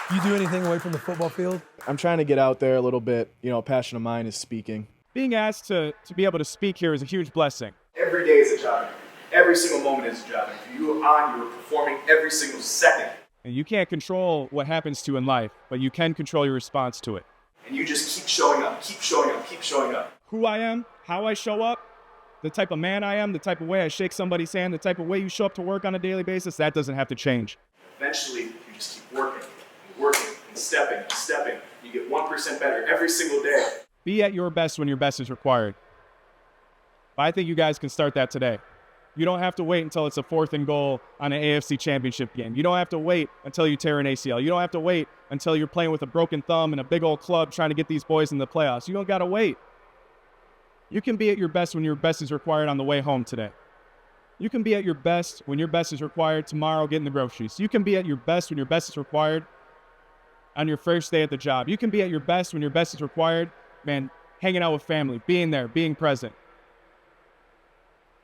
Do you do anything away from the football field? I'm trying to get out there a little bit. You know, a passion of mine is speaking. Being asked to be able to speak here is a huge blessing. Every day is a job. Every single moment is a job. If you are on, you're performing every single second. And you can't control what happens to you in life, but you can control your response to it. And you just keep showing up, keep showing up, keep showing up. Who I am, how I show up, the type of man I am, the type of way I shake somebody's hand, the type of way you show up to work on a daily basis, that doesn't have to change. Eventually, you just keep working and working and stepping and stepping. You get 1% better every single day. Be at your best when your best is required. But I think you guys can start that today. You don't have to wait until it's a 4th and goal on an AFC championship game. You don't have to wait until you tear an ACL. You don't have to wait until you're playing with a broken thumb and a big old club trying to get these boys in the playoffs. You don't got to wait. You can be at your best when your best is required on the way home today. You can be at your best when your best is required tomorrow getting the groceries. You can be at your best when your best is required on your first day at the job. You can be at your best when your best is required, man, hanging out with family, being there, being present.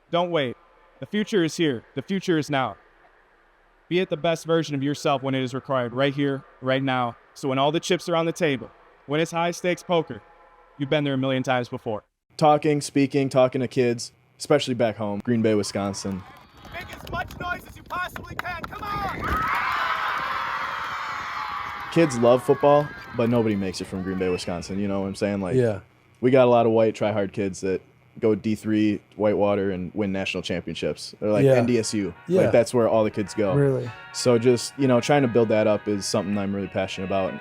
Don't wait. The future is here. The future is now. Be at the best version of yourself when it is required, right here, right now. So when all the chips are on the table, when it's high stakes poker, you've been there a million times before. Talking, speaking, talking to kids, especially back home, Green Bay, Wisconsin. Make as much noise as you possibly can. Come on! Kids love football, but nobody makes it from Green Bay, Wisconsin. You know what I'm saying? Like, Yeah. we got a lot of white, try-hard kids that go D3, Whitewater, and win national championships. They're like Yeah. NDSU. Yeah. Like, that's where all the kids go. Really? So just, you know, trying to build that up is something I'm really passionate about.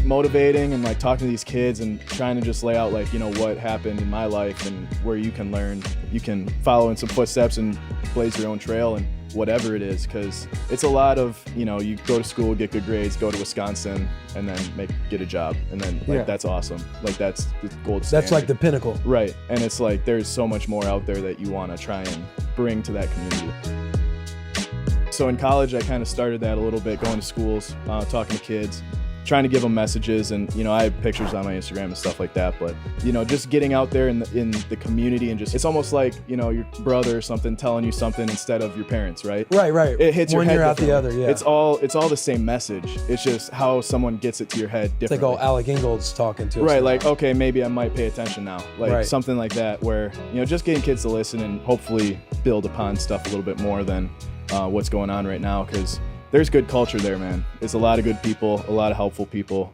Motivating and like talking to these kids and trying to just lay out like, you know, what happened in my life and where you can learn. You can follow in some footsteps and blaze your own trail and whatever it is, because it's a lot of, you know, you go to school, get good grades, go to Wisconsin, and then get a job, and then like Yeah. that's awesome. Like that's the gold standard. That's like the pinnacle. Right, and it's like there's so much more out there that you want to try and bring to that community. So in college, I kind of started that a little bit, going to schools, talking to kids, trying to give them messages, and you know, I have pictures on my Instagram and stuff like that. But you know, just getting out there in the community and just, it's almost like, you know, your brother or something telling you something instead of your parents, right? Right. It hits your One head ear out the differently. other, yeah. It's all the same message. It's just how someone gets it to your head It's like, differently. oh, Alec Ingold's talking to us. Right, now. like, okay, maybe I might pay attention now. Like Right. something like that, where, you know, just getting kids to listen and hopefully build upon stuff a little bit more than what's going on right now, because there's good culture there, man. It's a lot of good people, a lot of helpful people.